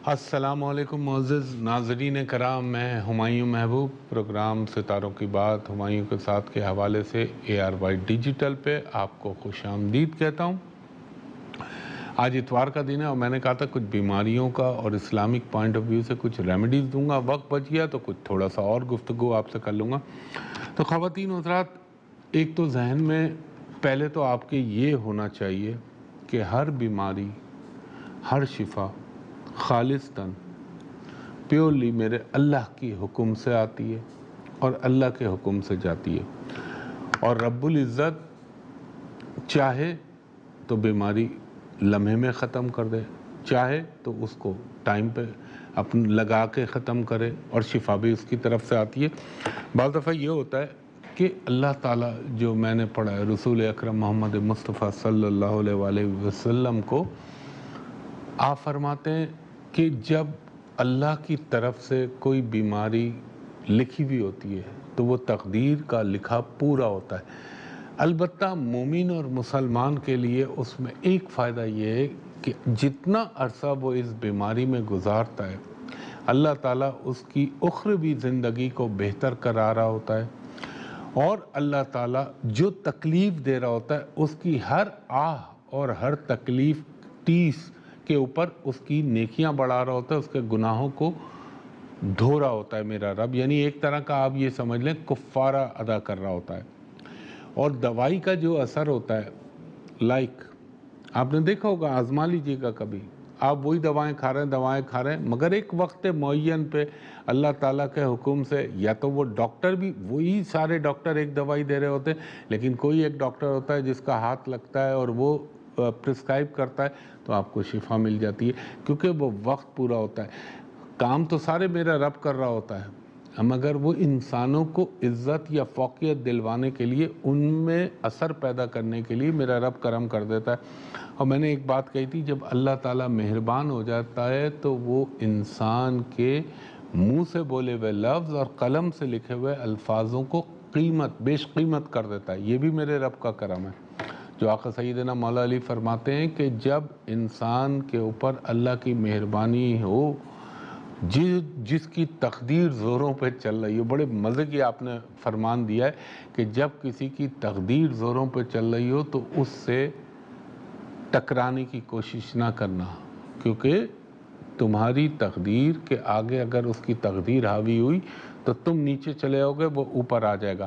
السلام علیکم معزز ناظرین کرام، میں ہمایوں محبوب پروگرام ستاروں کی بات ہمایوں کے ساتھ کے حوالے سے ARY ڈیجیٹل پہ آپ کو خوش آمدید کہتا ہوں۔ آج اتوار کا دن ہے اور میں نے کہا تھا کچھ بیماریوں کا اور اسلامک پوائنٹ آف ویو سے کچھ ریمیڈیز دوں گا، وقت بچ گیا تو کچھ تھوڑا سا اور گفتگو آپ سے کر لوں گا۔ تو خواتین و حضرات، ایک تو ذہن میں پہلے تو آپ کے یہ ہونا چاہیے کہ ہر بیماری، ہر شفا خالصتاً پیورلی میرے اللہ کی حکم سے آتی ہے اور اللہ کے حکم سے جاتی ہے، اور رب العزت چاہے تو بیماری لمحے میں ختم کر دے، چاہے تو اس کو ٹائم پہ لگا کے ختم کرے، اور شفا بھی اس کی طرف سے آتی ہے۔ بعض دفعہ یہ ہوتا ہے کہ اللہ تعالیٰ، جو میں نے پڑھا ہے رسول اکرم محمد مصطفیٰ صلی اللہ علیہ وآلہ وسلم کو، آپ فرماتے ہیں کہ جب اللہ کی طرف سے کوئی بیماری لکھی ہوئی ہوتی ہے تو وہ تقدیر کا لکھا پورا ہوتا ہے۔ البتہ مومن اور مسلمان کے لیے اس میں ایک فائدہ یہ ہے کہ جتنا عرصہ وہ اس بیماری میں گزارتا ہے، اللہ تعالیٰ اس کی اخروی زندگی کو بہتر کرا رہا ہوتا ہے، اور اللہ تعالیٰ جو تکلیف دے رہا ہوتا ہے اس کی ہر آہ اور ہر تکلیف ٹیس کے اوپر اس کی نیکیاں بڑھا رہا ہوتا ہے، اس کے گناہوں کو دھو رہا ہوتا ہے میرا رب، یعنی ایک طرح کا آپ یہ سمجھ لیں کفارہ ادا کر رہا ہوتا ہے۔ اور دوائی کا جو اثر ہوتا ہے، آپ نے دیکھا ہوگا، آزما لیجیے گا کبھی، آپ وہی دوائیں کھا رہے ہیں مگر ایک وقت معین پہ اللہ تعالیٰ کے حکم سے، یا تو وہ ڈاکٹر بھی وہی سارے ڈاکٹر ایک دوائی دے رہے ہوتے ہیں، لیکن کوئی ایک ڈاکٹر ہوتا ہے جس کا ہاتھ لگتا ہے اور وہ پرسکرائب کرتا ہے تو آپ کو شفا مل جاتی ہے، کیونکہ وہ وقت پورا ہوتا ہے۔ کام تو سارے میرا رب کر رہا ہوتا ہے، مگر وہ انسانوں کو عزت یا فوقیت دلوانے کے لیے، ان میں اثر پیدا کرنے کے لیے میرا رب کرم کر دیتا ہے۔ اور میں نے ایک بات کہی تھی، جب اللہ تعالیٰ مہربان ہو جاتا ہے تو وہ انسان کے منہ سے بولے ہوئے لفظ اور قلم سے لکھے ہوئے الفاظوں کو بیش قیمت کر دیتا ہے۔ یہ بھی میرے رب کا کرم ہے، جو آقا سیدنا مولا علی فرماتے ہیں کہ جب انسان کے اوپر اللہ کی مہربانی ہو، جس کی تقدیر زوروں پہ چل رہی ہو، بڑے مزے کی آپ نے فرمان دیا ہے کہ جب کسی کی تقدیر زوروں پہ چل رہی ہو تو اس سے ٹکرانے کی کوشش نہ کرنا، کیونکہ تمہاری تقدیر کے آگے اگر اس کی تقدیر حاوی ہوئی تو تم نیچے چلے آؤ گے، وہ اوپر آ جائے گا۔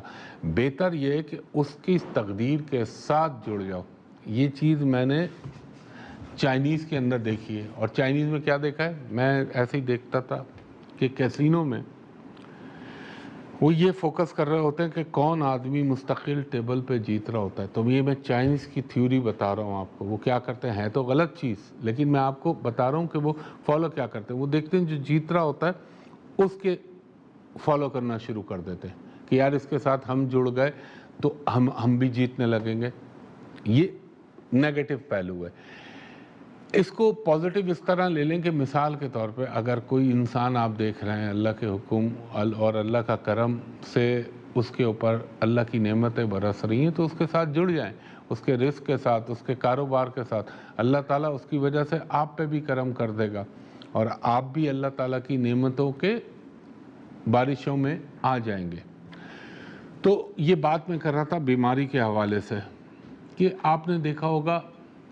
بہتر یہ ہے کہ اس کی تقدیر کے ساتھ جڑ جاؤ۔ یہ چیز میں نے چائنیز کے اندر دیکھی ہے، اور چائنیز میں کیا دیکھا ہے، میں ایسے ہی دیکھتا تھا کہ کیسینو میں وہ یہ فوکس کر رہے ہوتے ہیں کہ کون آدمی مستقل ٹیبل پہ جیت رہا ہوتا ہے۔ تو یہ میں چائنیز کی تھیوری بتا رہا ہوں آپ کو، وہ کیا کرتے ہیں تو غلط چیز، لیکن میں آپ کو بتا رہا ہوں کہ وہ فالو کیا کرتے ہیں۔ وہ دیکھتے ہیں جو جیت رہا ہوتا ہے اس کے فالو کرنا شروع کر دیتے ہیں کہ یار اس کے ساتھ ہم جڑ گئے تو ہم بھی جیتنے لگیں گے۔ یہ نیگیٹو پہلو ہے۔ اس کو پازیٹیو اس طرح لے لیں کہ مثال کے طور پہ اگر کوئی انسان آپ دیکھ رہے ہیں اللہ کے حکم اور اللہ کا کرم سے اس کے اوپر اللہ کی نعمتیں برس رہی ہیں تو اس کے ساتھ جڑ جائیں، اس کے رزق کے ساتھ، اس کے کاروبار کے ساتھ۔ اللہ تعالیٰ اس کی وجہ سے آپ پہ بھی کرم کر دے گا، اور آپ بھی اللہ تعالیٰ کی نعمتوں کے بارشوں میں آ جائیں گے۔ تو یہ بات میں کر رہا تھا بیماری کے حوالے سے کہ آپ نے دیکھا ہوگا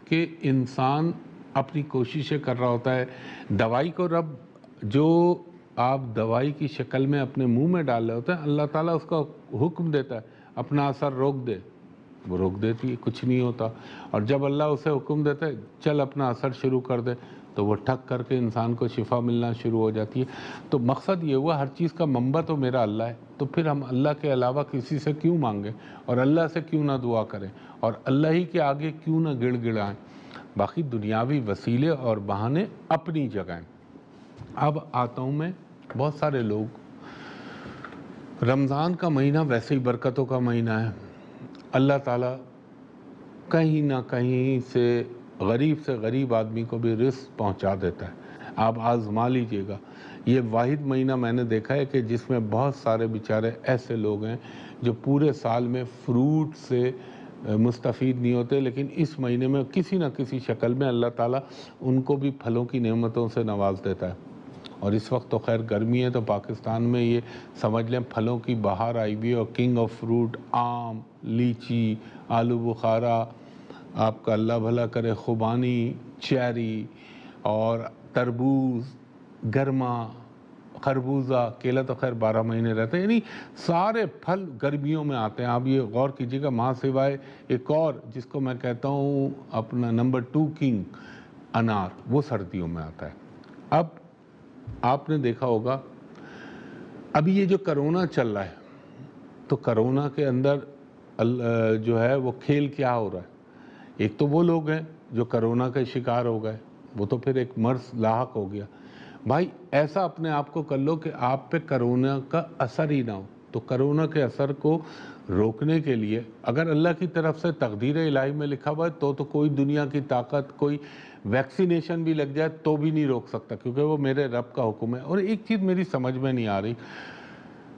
کہ انسان اپنی کوششیں کر رہا ہوتا ہے، دوائی کو رب جو آپ دوائی کی شکل میں اپنے منہ میں ڈال رہے ہوتے ہیں، اللہ تعالیٰ اس کا حکم دیتا ہے اپنا اثر روک دے، وہ روک دیتی ہے، کچھ نہیں ہوتا۔ اور جب اللہ اسے حکم دیتا ہے چل اپنا اثر شروع کر دے تو وہ ٹھک کر کے انسان کو شفا ملنا شروع ہو جاتی ہے۔ تو مقصد یہ ہوا، ہر چیز کا منبع تو میرا اللہ ہے، تو پھر ہم اللہ کے علاوہ کسی سے کیوں مانگیں، اور اللہ سے کیوں نہ دعا کریں، اور اللہ ہی کے آگے کیوں نہ گڑ گڑائیں۔ باقی دنیاوی وسیلے اور بہانے اپنی جگہ ہیں۔ اب آتا ہوں میں، بہت سارے لوگ، رمضان کا مہینہ ویسے ہی برکتوں کا مہینہ ہے، اللہ تعالیٰ کہیں نہ کہیں سے غریب سے غریب آدمی کو بھی رزق پہنچا دیتا ہے۔ آپ آزما لیجئے گا، یہ واحد مہینہ میں نے دیکھا ہے کہ جس میں بہت سارے بیچارے ایسے لوگ ہیں جو پورے سال میں فروٹ سے مستفید نہیں ہوتے، لیکن اس مہینے میں کسی نہ کسی شکل میں اللہ تعالیٰ ان کو بھی پھلوں کی نعمتوں سے نواز دیتا ہے۔ اور اس وقت تو خیر گرمی ہے، تو پاکستان میں یہ سمجھ لیں پھلوں کی بہار آئی بھی ہے، اور کنگ آف فروٹ آم، لیچی، آلو بخارا، آپ کا اللہ بھلا کرے خوبانی، چیری اور تربوز، گرما، خربوزہ، کیلا تو خیر 12 مہینے رہتے ہیں، یعنی سارے پھل گرمیوں میں آتے ہیں۔ آپ یہ غور کیجیے گا، ماں سوائے ایک اور جس کو میں کہتا ہوں اپنا نمبر 2 کنگ، انار، وہ سردیوں میں آتا ہے۔ اب آپ نے دیکھا ہوگا ابھی یہ جو کرونا چل رہا ہے، تو کرونا کے اندر جو ہے وہ کھیل کیا ہو رہا ہے؟ ایک تو وہ لوگ ہیں جو کرونا کے شکار ہو گئے، وہ تو پھر ایک مرض لاحق ہو گیا۔ بھائی ایسا اپنے آپ کو کر لو کہ آپ پہ کرونا کا اثر ہی نہ ہو۔ تو کرونا کے اثر کو روکنے کے لیے اگر اللہ کی طرف سے تقدیر الہی میں لکھا ہوا ہے تو کوئی دنیا کی طاقت، کوئی ویکسینیشن بھی لگ جائے تو بھی نہیں روک سکتا، کیونکہ وہ میرے رب کا حکم ہے۔ اور ایک چیز میری سمجھ میں نہیں آ رہی،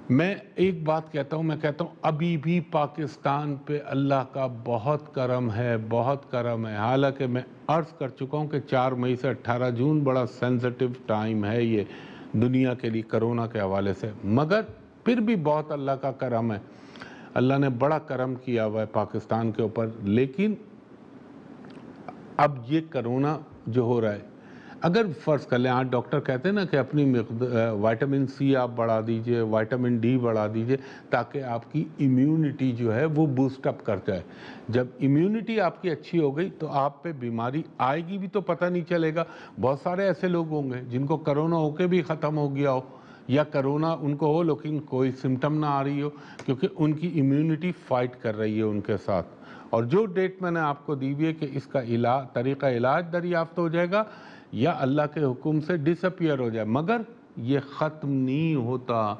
میں ایک بات کہتا ہوں، میں کہتا ہوں ابھی بھی پاکستان پہ اللہ کا بہت کرم ہے، بہت کرم ہے۔ حالانکہ میں عرض کر چکا ہوں کہ 4 مئی سے 18 جون بڑا سینسٹیو ٹائم ہے یہ دنیا کے لیے کرونا کے حوالے سے، مگر پھر بھی بہت اللہ کا کرم ہے، اللہ نے بڑا کرم کیا ہوا ہے پاکستان کے اوپر۔ لیکن اب یہ کرونا جو ہو رہا ہے، اگر فرض کر لیں، آج ڈاکٹر کہتے ہیں نا کہ اپنی وائٹامن سی آپ بڑھا دیجئے، وائٹامن ڈی بڑھا دیجئے، تاکہ آپ کی امیونٹی جو ہے وہ بوسٹ اپ کر جائے۔ جب امیونٹی آپ کی اچھی ہو گئی تو آپ پہ بیماری آئے گی بھی تو پتہ نہیں چلے گا۔ بہت سارے ایسے لوگ ہوں گے جن کو کرونا ہو کے بھی ختم ہو گیا ہو، یا کرونا ان کو ہو لیکن کوئی سمٹم نہ آ رہی ہو، کیونکہ ان کی امیونٹی فائٹ کر رہی ہے ان کے ساتھ۔ اور جو ڈیٹ میں نے آپ کو دی ہوئی ہے کہ اس کا طریقہ علاج دریافت ہو جائے گا یا اللہ کے حکم سے ڈس اپیئر ہو جائے، مگر یہ ختم نہیں ہوتا۔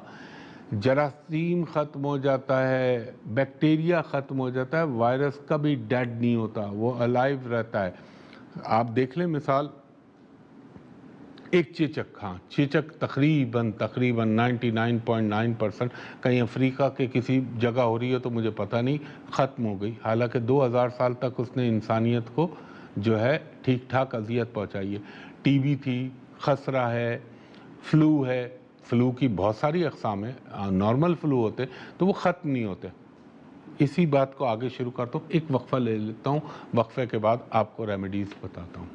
جراثیم ختم ہو جاتا ہے، بیکٹیریا ختم ہو جاتا ہے، وائرس کبھی ڈیڈ نہیں ہوتا، وہ الائیو رہتا ہے۔ آپ دیکھ لیں مثال ایک چیچک، ہاں چیچک تقریباً 99.9% کہیں افریقہ کے کسی جگہ ہو رہی ہے تو مجھے پتہ نہیں، ختم ہو گئی، حالانکہ 2000 سال تک اس نے انسانیت کو جو ہے ٹھیک ٹھاک اذیت پہنچائی ہے۔ ٹی بی تھی، خسرہ ہے، فلو ہے، فلو کی بہت ساری اقسام ہیں، نارمل فلو ہوتے تو وہ ختم نہیں ہوتے۔ اسی بات کو آگے شروع کرتا ہوں، ایک وقفہ لے لیتا ہوں، وقفے کے بعد آپ کو ریمیڈیز بتاتا ہوں۔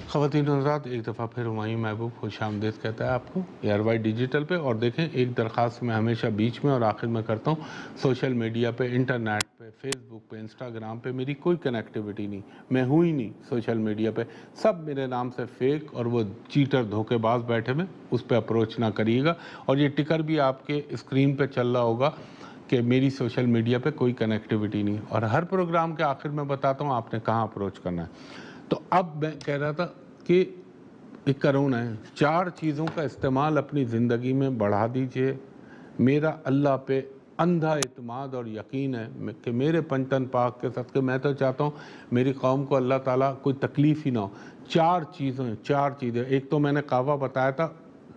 خواتین و حضرات، ایک دفعہ پھر ہمایوں محبوب خوش آمدید کہتا ہے آپ کو ARY ڈیجیٹل پہ۔ اور دیکھیں، ایک درخواست میں ہمیشہ بیچ میں اور آخر میں کرتا ہوں، سوشل میڈیا پہ، انٹرنیٹ پہ، فیس بک پہ، انسٹاگرام پہ میری کوئی کنیکٹیوٹی نہیں، میں ہوں ہی نہیں سوشل میڈیا پہ، سب میرے نام سے فیک اور وہ چیٹر دھوکے باز بیٹھے میں، اس پہ اپروچ نہ کریے گا۔ اور یہ ٹکر بھی آپ کے اسکرین پہ چل رہا ہوگا کہ میری سوشل میڈیا پہ کوئی کنیکٹیوٹی نہیں، اور ہر پروگرام کے آخر میں بتاتا ہوں آپ نے کہاں اپروچ کرنا ہے۔ تو اب میں کہہ رہا تھا کہ ایک کرونا ہے، 4 چیزوں کا استعمال اپنی زندگی میں بڑھا دیجئے۔ میرا اللہ پہ اندھا اعتماد اور یقین ہے کہ میرے پنجتن پاک کے صدقے میں تو چاہتا ہوں میری قوم کو اللہ تعالیٰ کوئی تکلیف ہی نہ ہو۔ 4 چیزیں، ایک تو میں نے قہوہ بتایا تھا،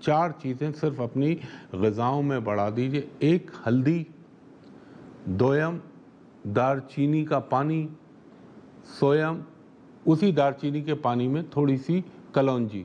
4 چیزیں صرف اپنی غذاؤں میں بڑھا دیجئے۔ ایک ہلدی، دویم دار چینی کا پانی، سویم اسی دار چینی کے پانی میں تھوڑی سی کلونجی،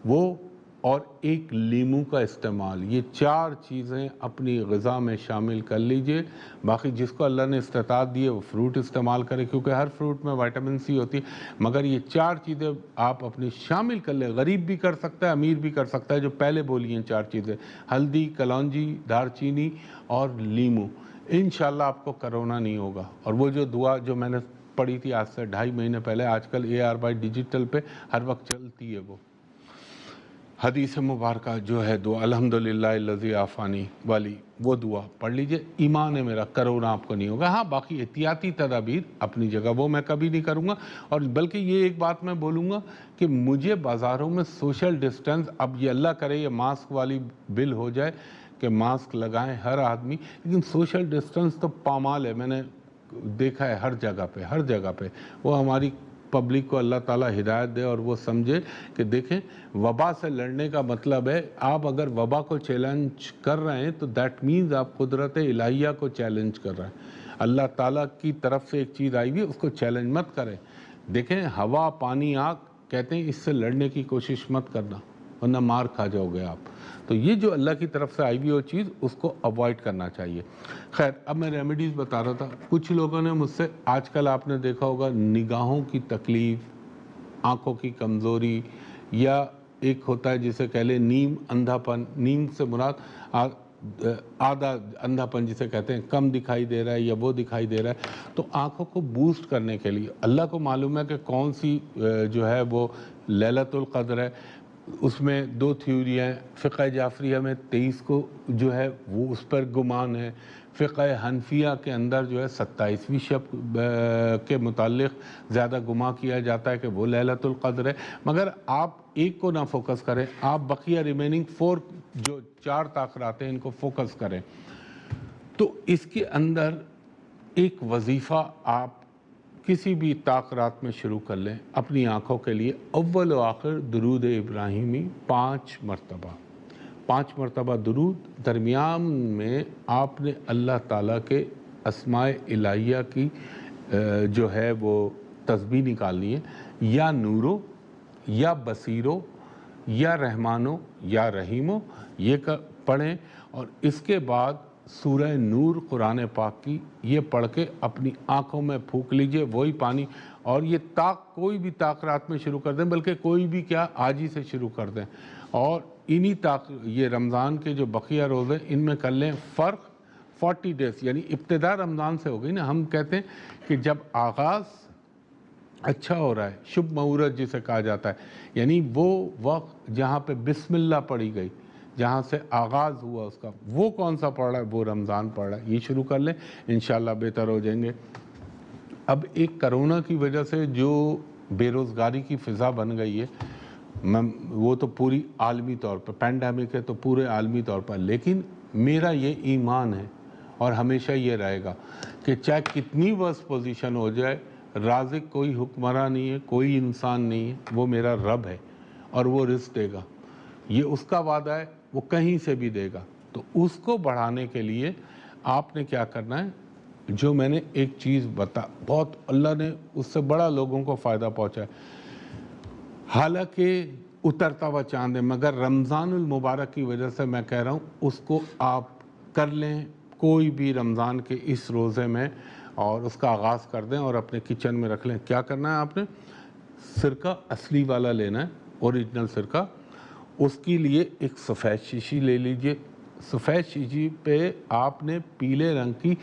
وہ، اور ایک لیموں کا استعمال۔ یہ 4 چیزیں اپنی غذا میں شامل کر لیجئے۔ باقی جس کو اللہ نے استطاعت دی ہے وہ فروٹ استعمال کرے، کیونکہ ہر فروٹ میں وائٹامن سی ہوتی ہے، مگر یہ 4 چیزیں آپ اپنی شامل کر لیں۔ غریب بھی کر سکتا ہے، امیر بھی کر سکتا ہے، جو پہلے بولی ہیں 4 چیزیں، ہلدی، کلونجی، دار چینی اور لیموں۔ انشاءاللہ آپ کو کرونا نہیں ہوگا۔ اور وہ جو دعا جو میں نے پڑھی تھی آج سے 2.5 مہینے پہلے، آج کل ARY ڈیجیٹل پہ ہر وقت چلتی ہے، وہ حدیث مبارکہ جو ہے دعا الحمدللہ الذی عافانی والی، وہ دعا پڑھ لیجئے۔ ایمان ہے میرا، کرونا آپ کو نہیں ہوگا۔ ہاں باقی احتیاطی تدابیر اپنی جگہ، وہ میں کبھی نہیں کروں گا۔ اور بلکہ یہ ایک بات میں بولوں گا کہ مجھے بازاروں میں سوشل ڈسٹنس، اب یہ اللہ کرے یہ ماسک والی بل ہو جائے کہ ماسک لگائیں ہر آدمی، لیکن سوشل ڈسٹنس تو پامال ہے، میں نے دیکھا ہے ہر جگہ پہ، وہ ہماری پبلک کو اللہ تعالیٰ ہدایت دے اور وہ سمجھے کہ دیکھیں وبا سے لڑنے کا مطلب ہے آپ اگر وبا کو چیلنج کر رہے ہیں تو دیٹ مینز آپ قدرت الہیہ کو چیلنج کر رہے ہیں. اللہ تعالیٰ کی طرف سے ایک چیز آئی ہوئی اس کو چیلنج مت کریں. دیکھیں ہوا پانی آگ کہتے ہیں اس سے لڑنے کی کوشش مت کرنا ورنہ مار کھا جاؤ گے آپ. تو یہ جو اللہ کی طرف سے آئی ہوئی وہ چیز اس کو اوائڈ کرنا چاہیے. خیر اب میں ریمیڈیز بتا رہا تھا. کچھ لوگوں نے مجھ سے آج کل آپ نے دیکھا ہوگا نگاہوں کی تکلیف, آنکھوں کی کمزوری, یا ایک ہوتا ہے جسے کہہ لیں نیم اندھا پن. نیم سے مراد آدھا اندھا پن جسے کہتے ہیں, کم دکھائی دے رہا ہے یا وہ دکھائی دے رہا ہے. تو آنکھوں کو بوسٹ کرنے کے لیے اللہ کو معلوم ہے کہ کون سی جو ہے وہ لیلۃ القدر ہے. اس میں 2 تھیوریاں ہیں. فقہ جعفریہ میں 23 کو جو ہے وہ اس پر گمان ہے. فقہ حنفیہ کے اندر جو ہے 27ویں شب کے متعلق زیادہ گمان کیا جاتا ہے کہ وہ لیلۃ القدر ہے. مگر آپ ایک کو نہ فوکس کریں, آپ بقیہ ریمیننگ 4 جو 4 تاخرات ہیں ان کو فوکس کریں. تو اس کے اندر ایک وظیفہ آپ کسی بھی تاخرات میں شروع کر لیں اپنی آنکھوں کے لیے. اول و آخر درود ابراہیمی 5 مرتبہ درود. درمیان میں آپ نے اللہ تعالیٰ کے اسماء الہیہ کی جو ہے وہ تسبیح نکالنی ہے, یا نورو یا بصیرو یا رحمانو یا رحیمو, یہ پڑھیں. اور اس کے بعد سورہ نور قرآن پاک کی یہ پڑھ کے اپنی آنکھوں میں پھونک لیجئے وہی پانی. اور یہ کوئی بھی تاخرات میں شروع کر دیں, بلکہ کوئی بھی کیا آج ہی سے شروع کر دیں. اور یہ رمضان کے جو بقیہ روزے ان میں کر لیں فرق 40 ڈیز, یعنی ابتدا رمضان سے ہو گئی نا. ہم کہتے ہیں کہ جب آغاز اچھا ہو رہا ہے, شبھ مہورت جسے کہا جاتا ہے, یعنی وہ وقت جہاں پہ بسم اللہ پڑھی گئی, جہاں سے آغاز ہوا اس کا, وہ کون سا پڑھ رہا ہے, وہ رمضان پڑھ رہا ہے. یہ شروع کر لیں, انشاءاللہ بہتر ہو جائیں گے. اب ایک کرونا کی وجہ سے جو بے روزگاری کی فضا بن گئی ہے, وہ تو پوری عالمی طور پر پینڈیمک ہے تو پورے عالمی طور پر, لیکن میرا یہ ایمان ہے اور ہمیشہ یہ رہے گا کہ چاہے کتنی ورس پوزیشن ہو جائے, رازق کوئی حکمراں نہیں ہے, کوئی انسان نہیں ہے, وہ میرا رب ہے اور وہ رزق دے گا. یہ اس کا وعدہ ہے, وہ کہیں سے بھی دے گا. تو اس کو بڑھانے کے لیے آپ نے کیا کرنا ہے, جو میں نے ایک چیز بہت اللہ نے اس سے بڑا لوگوں کو فائدہ پہنچا ہے. حالانکہ اترتا ہوا چاند ہے, مگر رمضان المبارک کی وجہ سے میں کہہ رہا ہوں اس کو آپ کر لیں کوئی بھی رمضان کے اس روزے میں, اور اس کا آغاز کر دیں اور اپنے کچن میں رکھ لیں. کیا کرنا ہے آپ نے, سرکہ اصلی والا لینا ہے, اوریجنل سرکہ. اس کے لیے ایک سفید شیشی لے لیجئے. سفید شیشی پہ آپ نے پیلے رنگ کی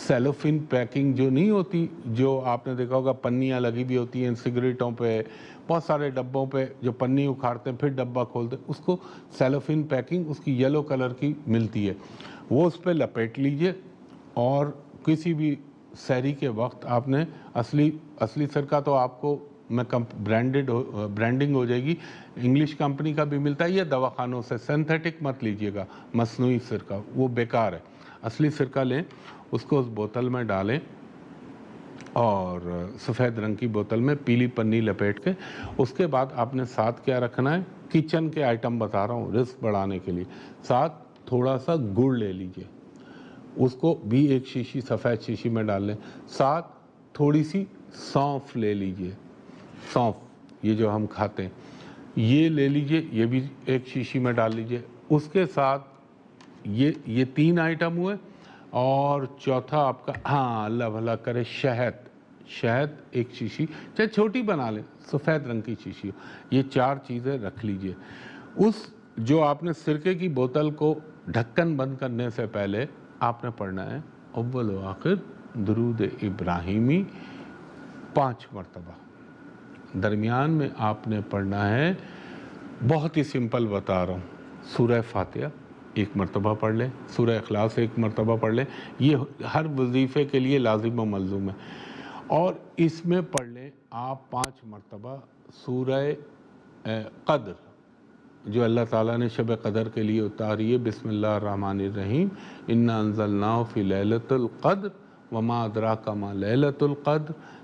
سیلوفین پیکنگ جو نہیں ہوتی, جو آپ نے دیکھا ہوگا پنیاں لگی بھی ہوتی ہیں سگریٹوں پہ, بہت سارے ڈبوں پہ جو پنی اکھاڑتے ہیں پھر ڈبہ کھولتے ہیں, اس کو سیلوفین پیکنگ اس کی یلو کلر کی ملتی ہے, وہ اس پہ لپیٹ لیجئے. اور کسی بھی سحری کے وقت آپ نے اصلی سرکہ تو آپ کو میں برانڈنگ ہو جائے گی, انگلش کمپنی کا بھی ملتا ہے یا دواخانوں سے, سینتھیٹک مت لیجئے گا, مصنوعی سرکہ وہ بیکار ہے. اصلی سرکہ لیں, اس کو اس بوتل میں ڈالیں اور سفید رنگ کی بوتل میں پیلی پنی لپیٹ کے, اس کے بعد آپ نے ساتھ کیا رکھنا ہے, کچن کے آئٹم بتا رہا ہوں رزق بڑھانے کے لیے, ساتھ تھوڑا سا گڑ لے لیجئے, اس کو بھی ایک شیشی سفید شیشی میں ڈال لیں. ساتھ تھوڑی سی سونف لے لیجئے, سونف یہ جو ہم کھاتے ہیں یہ لے لیجئے, یہ بھی ایک شیشی میں ڈال لیجئے. اس کے ساتھ یہ 3 آئٹم ہوئے, اور چوتھا آپ کا, ہاں اللہ بھلا کرے, شہد ایک شیشی, چاہے چھوٹی بنا لیں, سفید رنگ کی شیشی. یہ 4 چیزیں رکھ لیجئے. اس جو آپ نے سرکے کی بوتل کو ڈھکن بند کرنے سے پہلے آپ نے پڑھنا ہے اول و آخر درود ابراہیمی 5 مرتبہ. درمیان میں آپ نے پڑھنا ہے, بہت ہی سمپل بتا رہا ہوں, سورہ فاتحہ 1 مرتبہ پڑھ لیں, سورہ اخلاص 1 مرتبہ پڑھ لیں. یہ ہر وظیفے کے لیے لازم و ملزوم ہے. اور اس میں پڑھ لیں آپ 5 مرتبہ سورہ قدر, جو اللہ تعالیٰ نے شب قدر کے لیے اتاری ہے, بسم اللہ الرحمن الرحیم, انا انزلناہ فی لیلۃ القدر وما ادراک ما لیلۃ القدر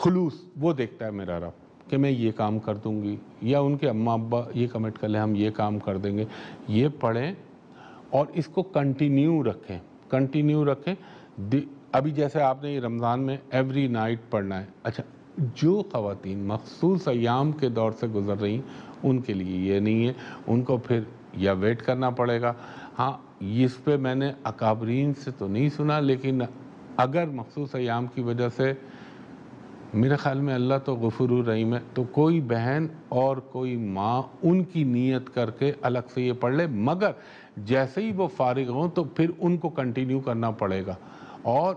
خلوص وہ دیکھتا ہے میرا رب کہ میں یہ کام کر دوں گی، یا ان کے اماں ابا یہ کمٹ کر لیں ہم یہ کام کر دیں گے. یہ پڑھیں اور اس کو کنٹینیو رکھیں. ابھی جیسے آپ نے یہ رمضان میں ایوری نائٹ پڑھنا ہے. اچھا، جو خواتین مخصوص ایام کے دور سے گزر رہی ہیں ان کے لیے یہ نہیں ہے، ان کو پھر یا ویٹ کرنا پڑے گا. ہاں، اس پہ میں نے اکابرین سے تو نہیں سنا، لیکن اگر مخصوص ایام کی وجہ سے، میرے خیال میں اللہ تو غفور الرحیم ہے، تو کوئی بہن اور کوئی ماں ان کی نیت کر کے الگ سے یہ پڑھ لے، مگر جیسے ہی وہ فارغ ہوں تو پھر ان کو کنٹینیو کرنا پڑے گا. اور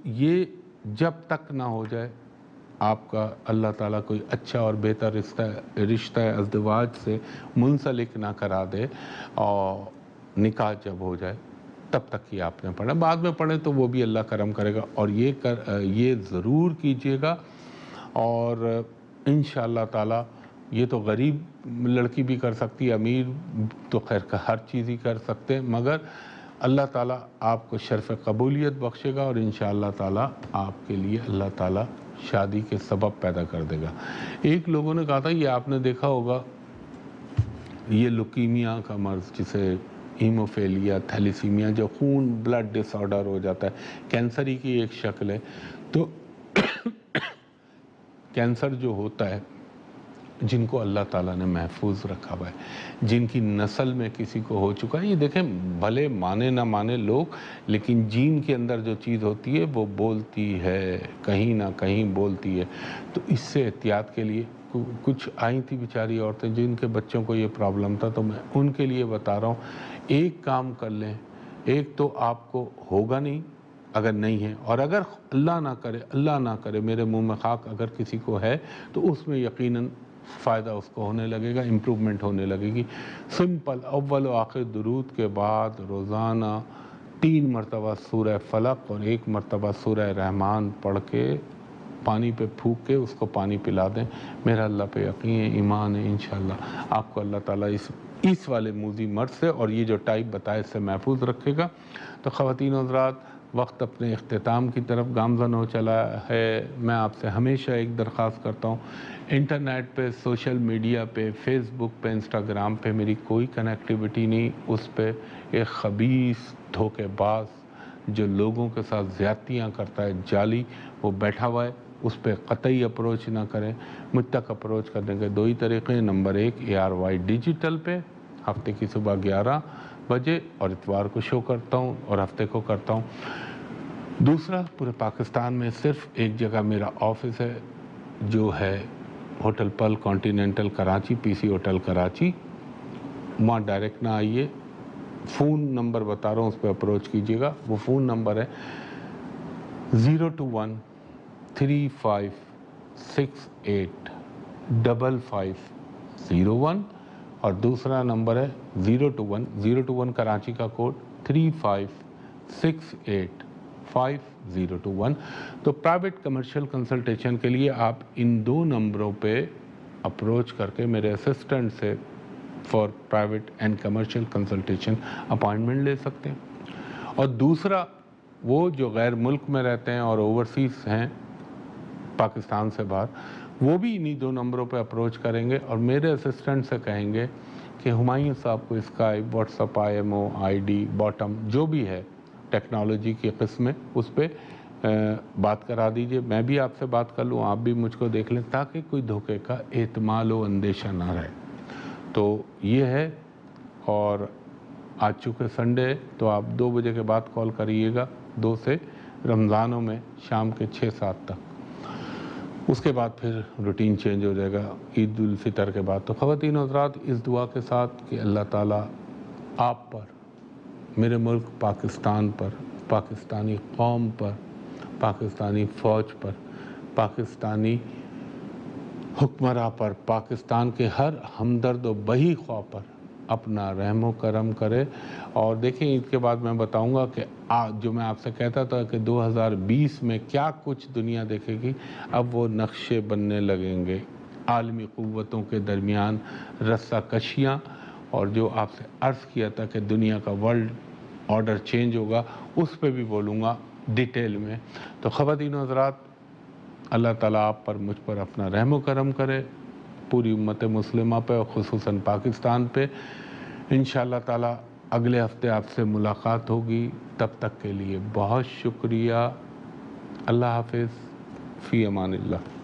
یہ جب تک نہ ہو جائے آپ کا اللہ تعالیٰ کوئی اچھا اور بہتر رشتہ ازدواج سے منسلک نہ کرا دے، اور نکاح جب ہو جائے تب تک ہی آپ نے پڑھا. بعد میں پڑھیں تو وہ بھی اللہ کرم کرے گا. اور یہ ضرور کیجئے گا. اور انشاءاللہ تعالیٰ یہ تو غریب لڑکی بھی کر سکتی ہے، امیر تو خیر ہر چیز ہی کر سکتے ہیں، مگر اللہ تعالیٰ آپ کو شرف قبولیت بخشے گا، اور انشاءاللہ تعالیٰ آپ کے لیے اللہ تعالیٰ شادی کے سبب پیدا کر دے گا. ایک لوگوں نے کہا تھا، یہ آپ نے دیکھا ہوگا، یہ لوکیمیا کا مرض جسے ہیموفیلیا، تھیلیسیمیا، جو خون بلڈ ڈس آرڈر ہو جاتا ہے، کینسر ہی کی ایک شکل ہے. تو کینسر جو ہوتا ہے، جن کو اللہ تعالیٰ نے محفوظ رکھا ہوا ہے، جن کی نسل میں کسی کو ہو چکا ہے، یہ دیکھیں بھلے مانے نہ مانے لوگ، لیکن جین کے اندر جو چیز ہوتی ہے وہ بولتی ہے، کہیں نہ کہیں بولتی ہے. تو اس سے احتیاط کے لیے کچھ آئی تھی بیچاری عورتیں جن کے بچوں کو یہ پرابلم تھا، تو میں ان کے لیے بتا رہا ہوں، ایک کام کر لیں. ایک تو آپ کو ہوگا نہیں اگر نہیں ہے، اور اگر اللہ نہ کرے میرے منہ میں خاک، اگر کسی کو ہے تو اس میں یقیناً فائدہ اس کو ہونے لگے گا، امپرومنٹ ہونے لگے گی. سمپل اول و آخر درود کے بعد روزانہ 3 مرتبہ سورہ فلق اور 1 مرتبہ سورہ رحمان پڑھ کے پانی پہ پھونک کے اس کو پانی پلا دیں. میرا اللہ پہ یقین ہے، ایمان ہے، انشاءاللہ آپ کو اللہ تعالیٰ اس والے موذی مرض سے اور یہ جو ٹائپ بتائے اس سے محفوظ رکھے گا. تو خواتین و حضرات، وقت اپنے اختتام کی طرف گامزن ہو چلا ہے. میں آپ سے ہمیشہ ایک درخواست کرتا ہوں، انٹرنیٹ پہ، سوشل میڈیا پہ، فیس بک پہ، انسٹاگرام پہ میری کوئی کنیکٹیوٹی نہیں. اس پہ ایک خبیث دھوکے باز جو لوگوں کے ساتھ زیادتیاں کرتا ہے، جعلی، وہ بیٹھا ہوا ہے. اس پہ قطعی اپروچ نہ کریں. مجھ تک اپروچ کرنے کے 2 ہی طریقے. نمبر 1 ARY ڈیجیٹل پہ ہفتے کی صبح 11 بجے، اور اتوار کو شو کرتا ہوں اور ہفتے کو کرتا ہوں. دوسرا، پورے پاکستان میں صرف ایک جگہ میرا آفس ہے، جو ہے hotel Pearl Continental Karachi, PC hotel Karachi. وہاں ڈائریکٹ نہ آئیے، فون نمبر بتا رہا ہوں، اس پہ اپروچ کیجیے گا. وہ فون نمبر ہے 021-3568-5501، اور دوسرا نمبر ہے 021 کراچی کا کوڈ 3568-5021. تو پرائیویٹ کمرشل کنسلٹیشن کے لیے آپ ان 2 نمبروں پہ اپروچ کر کے میرے اسسٹنٹ سے for private and commercial consultation appointment لے سکتے ہیں. اور دوسرا، وہ جو غیر ملک میں رہتے ہیں اور اوورسیز ہیں پاکستان سے باہر، وہ بھی انہی 2 نمبروں پہ اپروچ کریں گے اور میرے اسسٹنٹ سے کہیں گے کہ ہمایوں صاحب کو Skype, what's up, IMO، ID، bottom جو بھی ہے ٹیکنالوجی کی قسمیں، اس پہ بات کرا دیجئے. میں بھی آپ سے بات کر لوں، آپ بھی مجھ کو دیکھ لیں، تاکہ کوئی دھوکے کا احتمال و اندیشہ نہ رہے. تو یہ ہے. اور آج چونکہ سنڈے ہے تو آپ 2 بجے کے بعد کال کریے گا، 2 سے رمضانوں میں شام کے 6-7 تک. اس کے بعد پھر روٹین چینج ہو جائے گا عید الفطر کے بعد. تو خواتین و حضرات، اس دعا کے ساتھ کہ اللہ تعالیٰ آپ پر، میرے ملک پاکستان پر، پاکستانی قوم پر، پاکستانی فوج پر، پاکستانی حکمراں پر، پاکستان کے ہر ہمدرد و بہی خواہ پر اپنا رحم و کرم کرے. اور دیکھیں، عید کے بعد میں بتاؤں گا کہ جو میں آپ سے کہتا تھا کہ 2020 میں کیا کچھ دنیا دیکھے گی، اب وہ نقشے بننے لگیں گے. عالمی قوتوں کے درمیان رسہ کشیاں، اور جو آپ سے عرض کیا تھا کہ دنیا کا ورلڈ آرڈر چینج ہوگا، اس پہ بھی بولوں گا ڈیٹیل میں. تو خواتین و حضرات، اللہ تعالیٰ آپ پر مجھ پر اپنا رحم و کرم کرے، پوری امت مسلمہ پہ اور خصوصاً پاکستان پہ۔ انشاءاللہ تعالیٰ اگلے ہفتے آپ سے ملاقات ہوگی، تب تک کے لیے بہت شکریہ۔ اللہ حافظ، فی امان اللہ۔